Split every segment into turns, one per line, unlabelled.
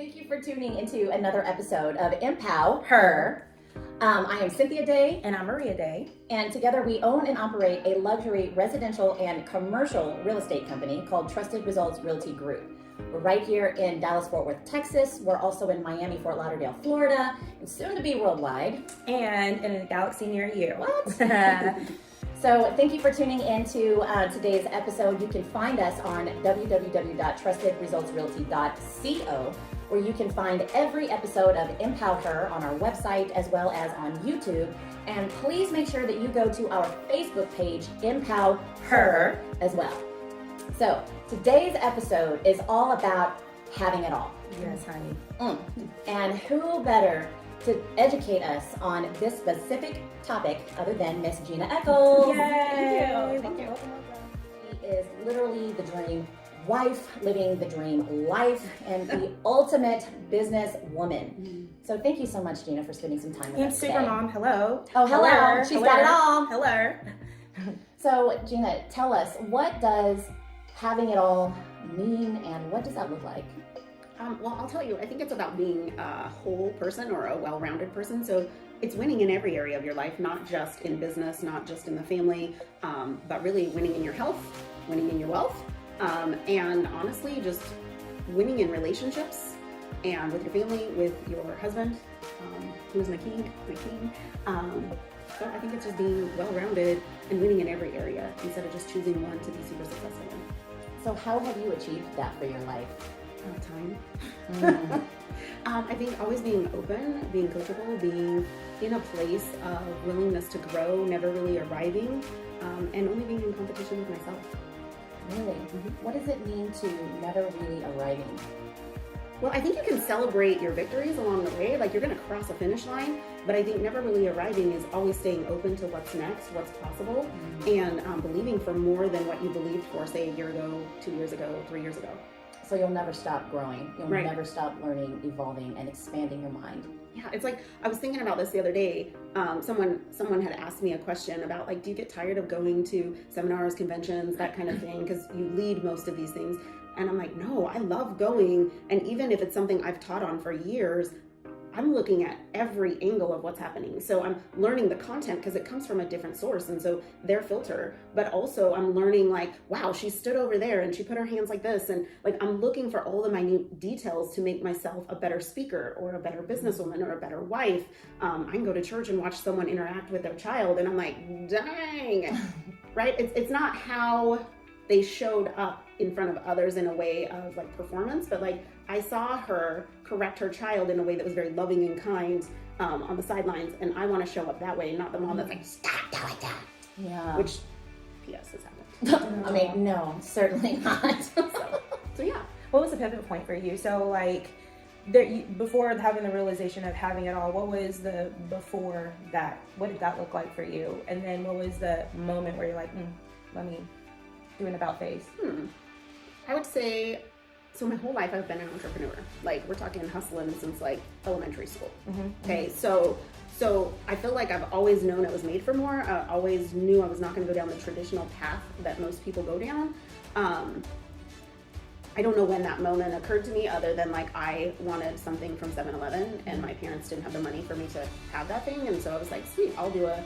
Thank you for tuning into another episode of Empower Her. I am Cynthia Day.
And I'm Maria Day.
And together we own and operate a luxury residential and commercial real estate company called Trusted Results Realty Group. We're right here in Dallas-Fort Worth, Texas. We're also in Miami, Fort Lauderdale, Florida, and soon to be worldwide.
And in a galaxy near you.
What? So thank you for tuning into today's episode. You can find us on www.trustedresultsrealty.co, where you can find every episode of Empower Her on our website as well as on YouTube. And please make sure that you go to our Facebook page, Empower Her, as well. So today's episode is all about having it all.
Yes, honey.
And who better to educate us on this specific topic other than Miss Gina Echols.
Yay!
Thank you. She is literally the dream wife, living the dream life, and the ultimate business woman. So thank you so much, Gina, for spending some time with us today.
And Super Mom, hello.
Oh, hello. She's got it all.
Hello.
So, Gina, tell us, what does having it all mean, and what does that look like?
Well, I'll tell you, I think it's about being a whole person or a well-rounded person. So it's winning in every area of your life, not just in business, not just in the family, but really winning in your health, winning in your wealth, and honestly, just winning in relationships and with your family, with your husband, who's my king. So I think it's just being well-rounded and winning in every area instead of just choosing one to be super successful in.
So how have you achieved that for your life?
Time. I think always being open, being coachable, being in a place of willingness to grow, never really arriving, and only being in competition with myself.
Really? What does it mean to never really arriving?
Well, I think you can celebrate your victories along the way. Like, you're going to cross a finish line, but I think never really arriving is always staying open to what's next, what's possible, and believing for more than what you believed for, say, a year ago, 2 years ago, 3 years ago.
So you'll never stop growing. You'll
Right.
never stop learning, evolving, and expanding your mind.
Yeah, it's like, I was thinking about this the other day. Someone had asked me a question about, like, do you get tired of going to seminars, conventions, that kind of thing? Because you lead most of these things. And I'm like, no, I love going. And even if it's something I've taught on for years, I'm looking at every angle of what's happening. So I'm learning the content because it comes from a different source. And so their filter, but also I'm learning, like, wow, she stood over there and she put her hands like this. And like, I'm looking for all the minute details to make myself a better speaker or a better businesswoman or a better wife. I can go to church and watch someone interact with their child and I'm like, dang, right? It's not how they showed up in front of others in a way of like performance, but like I saw her correct her child in a way that was very loving and kind on the sidelines, and I want to show up that way, not the mom that's like, stop doing that.
Yeah.
Which, P.S. has happened.
I mean, no, certainly not.
So yeah.
What was the pivot point for you? So like, before having the realization of having it all, what was the before that? What did that look like for you? And then what was the moment where you're like, let me do an about face?
I would say, so my whole life I've been an entrepreneur. Like, we're talking hustling since like elementary school. Okay, so I feel like I've always known I was made for more. I always knew I was not going to go down the traditional path that most people go down. I don't know when that moment occurred to me, other than like I wanted something from 7-Eleven and my parents didn't have the money for me to have that thing, and so I was like, sweet, I'll go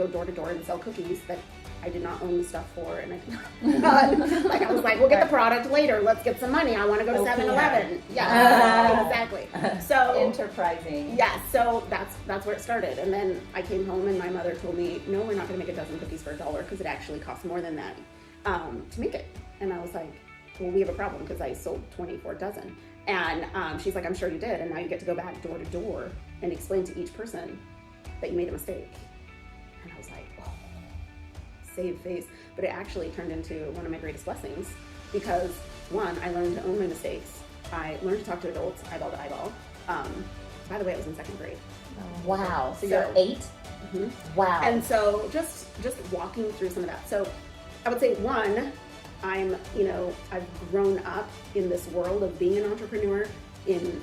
door to door and sell cookies that I did not own the stuff for, and I did not, like, I was like, we'll get the product later, let's get some money, I want to go to 7-Eleven. Yeah, exactly. So
Enterprising.
yeah, so that's where it started. And then I came home and my mother told me, no, we're not going to make a dozen cookies for $1 because it actually costs more than that to make it. And I was like, well, we have a problem because I sold 24 dozen. And she's like, I'm sure you did, and now you get to go back door to door and explain to each person that you made a mistake. And I was like, oh, save face. But it actually turned into one of my greatest blessings because, one, I learned to own my mistakes. I learned to talk to adults eyeball to eyeball. By the way, I was in 2nd grade.
Wow. So you're 8? Wow.
And so just walking through some of that. So I would say, one, I've grown up in this world of being an entrepreneur in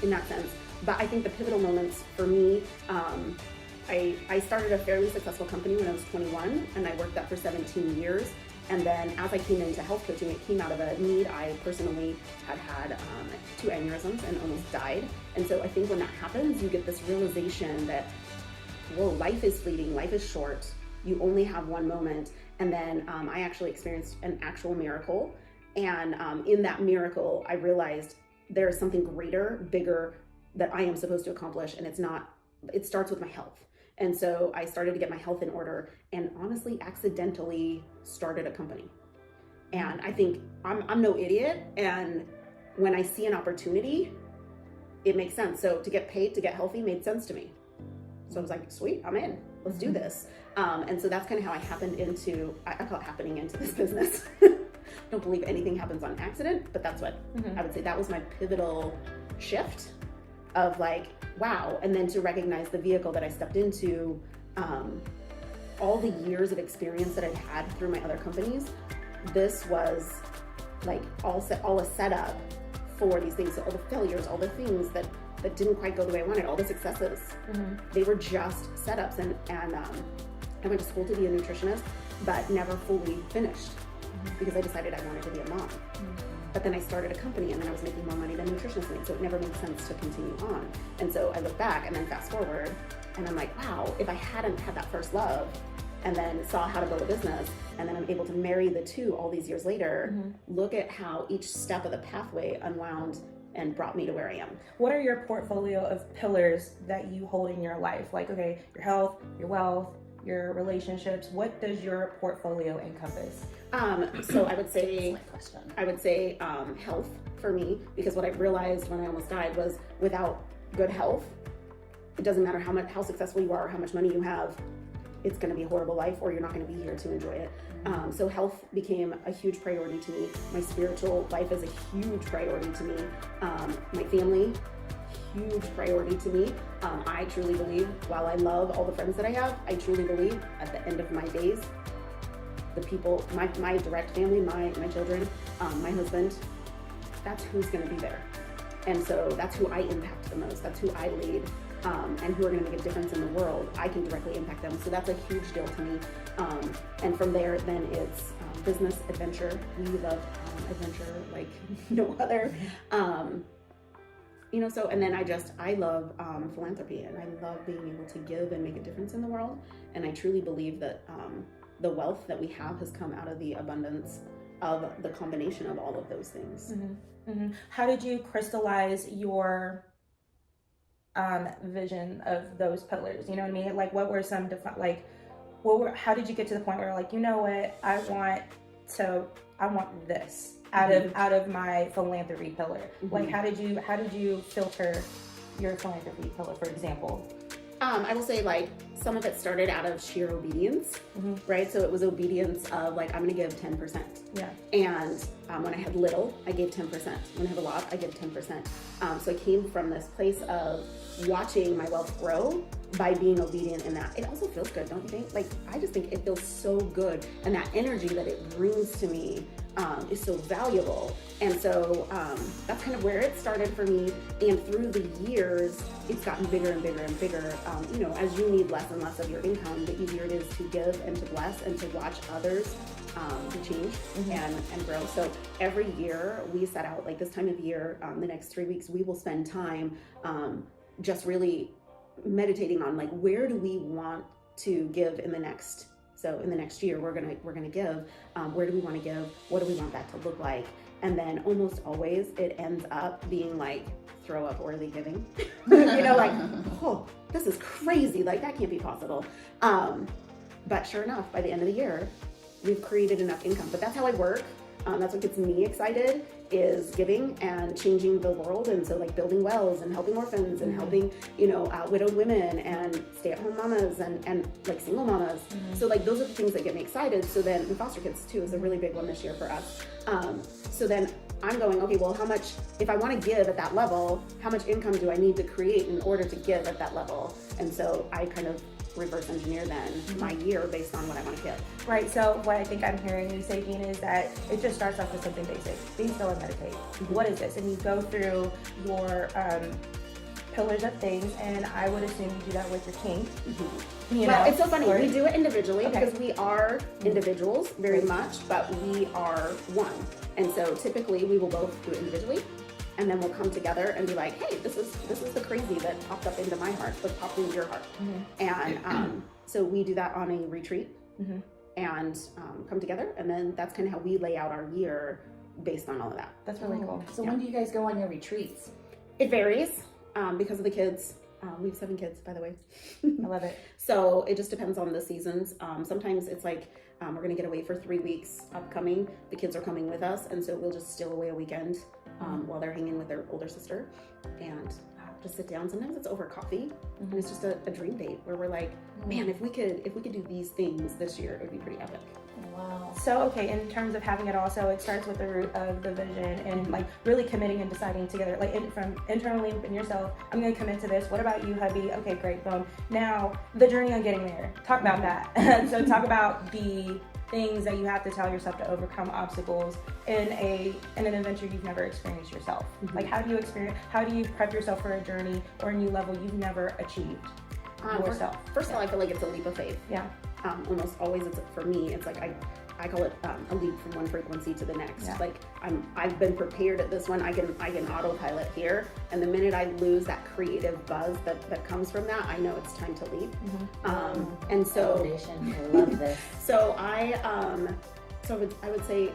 that sense. But I think the pivotal moments for me, I started a fairly successful company when I was 21, and I worked that for 17 years. And then as I came into health coaching, it came out of a need. I personally had 2 aneurysms and almost died. And so I think when that happens, you get this realization that, whoa, life is fleeting, life is short. You only have one moment. And then I actually experienced an actual miracle. And in that miracle, I realized there is something greater, bigger that I am supposed to accomplish. And it starts with my health. And so I started to get my health in order and honestly accidentally started a company. And I think I'm no idiot. And when I see an opportunity, it makes sense. So to get paid to get healthy made sense to me. So I was like, sweet, I'm in. Let's do this. And so that's kind of how I happened into, I call it happening into this business. Don't believe anything happens on accident, but that's what I would say. That was my pivotal shift of like, wow. And then to recognize the vehicle that I stepped into, all the years of experience that I'd had through my other companies, this was like all a setup for these things. So all the failures, all the things that didn't quite go the way I wanted, all the successes, they were just setups. And I went to school to be a nutritionist, but never fully finished because I decided I wanted to be a mom. But then I started a company and then I was making more money than nutritionists made. So it never made sense to continue on. And so I look back and then fast forward and I'm like, wow, if I hadn't had that first love and then saw how to build a business and then I'm able to marry the two all these years later, look at how each step of the pathway unwound and brought me to where I am.
What are your portfolio of pillars that you hold in your life? Like, okay, your health, your wealth, your relationships. What does your portfolio encompass?
So I would say health for me, because what I realized when I almost died was without good health, it doesn't matter how successful you are or how much money you have, it's going to be a horrible life or you're not going to be here to enjoy it. So health became a huge priority to me. My spiritual life is a huge priority to me. My family, huge priority to me. I truly believe, while I love all the friends that I have, I truly believe at the end of my days, the people, my direct family, my children, my husband, that's who's going to be there. And so that's who I impact the most. That's who I lead, and who are going to make a difference in the world. I can directly impact them. So that's a huge deal to me. And from there, then it's business, adventure. We love adventure like no other. So, and then I love philanthropy, and I love being able to give and make a difference in the world. And I truly believe that the wealth that we have has come out of the abundance of the combination of all of those things.
How did you crystallize your vision of those pillars? You know what I mean? Like, what were some how did you get to the point where like, you know what, I want this out of my philanthropy pillar? Like, how did you filter your philanthropy pillar, for example?
I will say, like, some of it started out of sheer obedience, right? So it was obedience of like, I'm going to give 10%.
Yeah.
And when I had little, I gave 10%. When I have a lot, I give 10%. So I came from this place of watching my wealth grow by being obedient in that. It also feels good, don't you think? Like, I just think it feels so good. And that energy that it brings to me is so valuable. And so that's kind of where it started for me. And through the years, it's gotten bigger and bigger and bigger. As you need less and less of your income, the easier it is to give and to bless and to watch others to change and grow. So every year we set out, like this time of year, the next 3 weeks, we will spend time just really meditating on like, where do we want to give in the next year? We're gonna give. Where do we want to give? What do we want that to look like? And then almost always it ends up being like throw up worthy giving. Like, oh, this is crazy. Like, that can't be possible. But sure enough, by the end of the year, we've created enough income. But that's how I work. That's what gets me excited, is giving and changing the world. And so like building wells and helping orphans and helping, widowed women and stay-at-home mamas and like single mamas. So like those are the things that get me excited. So then, and foster kids too is a really big one this year for us. So then I'm going, okay, well, how much, if I want to give at that level, how much income do I need to create in order to give at that level? And so I kind of reverse engineer then my year based on what I want to give.
Right. So what I think I'm hearing you say, Gina, is that it just starts off with something basic. Be still and meditate. What is this? And you go through your pillars of things, and I would assume you do that with your king. You
Well,
know,
it's so funny.
or-
We do it individually
Okay.
because we are individuals very much, but we are one. And so typically we will both do it individually, and then we'll come together and be like, hey, this is the crazy that popped up into my heart, but popped into your heart. And so we do that on a retreat and come together, and then that's kind of how we lay out our year based on all of that.
That's really cool.
So when do you guys go on your retreats?
It varies because of the kids. We have 7 kids, by the way.
I love it.
So it just depends on the seasons. Sometimes it's like we're gonna get away for 3 weeks upcoming. The kids are coming with us, and so we'll just steal away a weekend while they're hanging with their older sister and just sit down. Sometimes it's over coffee, and it's just a dream date where we're like, man, if we could do these things this year, it would be pretty epic.
Wow.
So, okay, in terms of having it all, so it starts with the root of the vision and like really committing and deciding together, like from internally in yourself, I'm going to commit to this. What about you, hubby? Okay, great, boom. Now, the journey on getting there. Talk about that. So talk about the things that you have to tell yourself to overcome obstacles in an adventure you've never experienced yourself. Like how do you prep yourself for a journey or a new level you've never achieved yourself?
First of all, I feel like it's a leap of faith.
Yeah.
Almost always, for me, it's like I call it a leap from one frequency to the next.
Yeah.
Like I've been prepared at this one. I can autopilot here, and the minute I lose that creative buzz that comes from that, I know it's time to leap. And so,
Elevation. I love this.
so I would say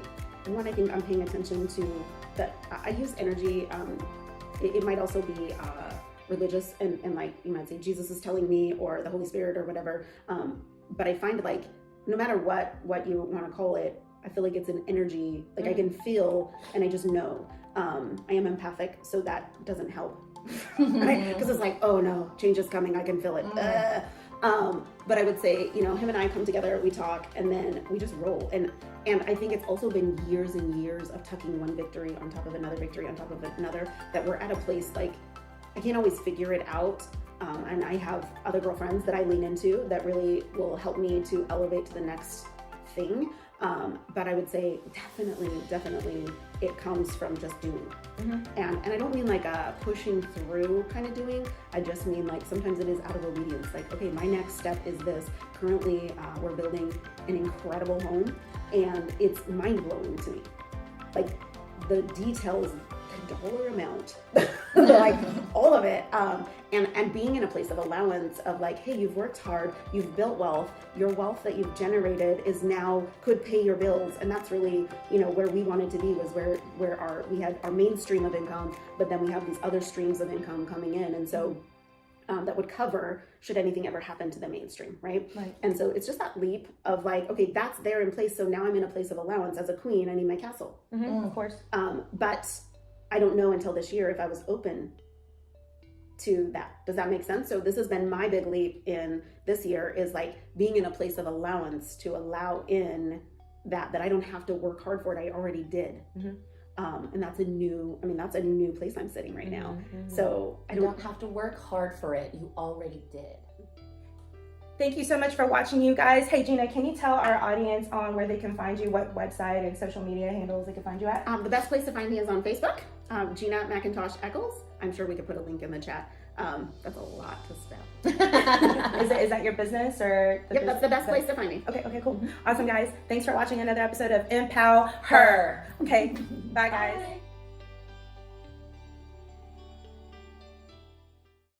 one, I think I'm paying attention to that. I use energy. It might also be religious, and like you might say Jesus is telling me, or the Holy Spirit, or whatever. But I find like no matter what you want to call it, I feel like it's an energy. Like I can feel, and I just know. I am empathic, so that doesn't help. Right? Because it's like, oh no, change is coming. I can feel it. But I would say, him and I come together, we talk, and then we just roll. And I think it's also been years and years of tucking one victory on top of another victory on top of another, that we're at a place like I can't always figure it out. And I have other girlfriends that I lean into that really will help me to elevate to the next thing. But I would say definitely it comes from just doing. And I don't mean like a pushing through kind of doing. I just mean like sometimes it is out of obedience. Like, okay, my next step is this. Currently, we're building an incredible home, and it's mind-blowing to me. Like the details, the dollar amount, like all of it. And being in a place of allowance of like, hey, you've worked hard, you've built wealth, your wealth that you've generated is now could pay your bills. And that's really, where we wanted to be, was where we had our main stream of income, but then we have these other streams of income coming in. And so that would cover should anything ever happen to the mainstream, right? And so it's just that leap of like, okay, that's there in place. So now I'm in a place of allowance. As a queen, I need my castle.
Of course.
But I don't know until this year if I was open to that. Does that make sense? So this has been my big leap in this year, is like being in a place of allowance to allow in that I don't have to work hard for it. I already did. And that's a new place I'm sitting right now. So
You don't have to work hard for it. You already did.
Thank you so much for watching, you guys. Hey, Gina, can you tell our audience on where they can find you, what website and social media handles they can find you at?
The best place to find me is on Facebook, Gina McIntosh Echols. I'm sure we could put a link in the chat. That's a lot to spell.
Is that your business or?
Yep, that's the best place to find me.
Okay, cool. Awesome, guys. Thanks for watching another episode of Empower Her. Okay, bye, guys.
Bye.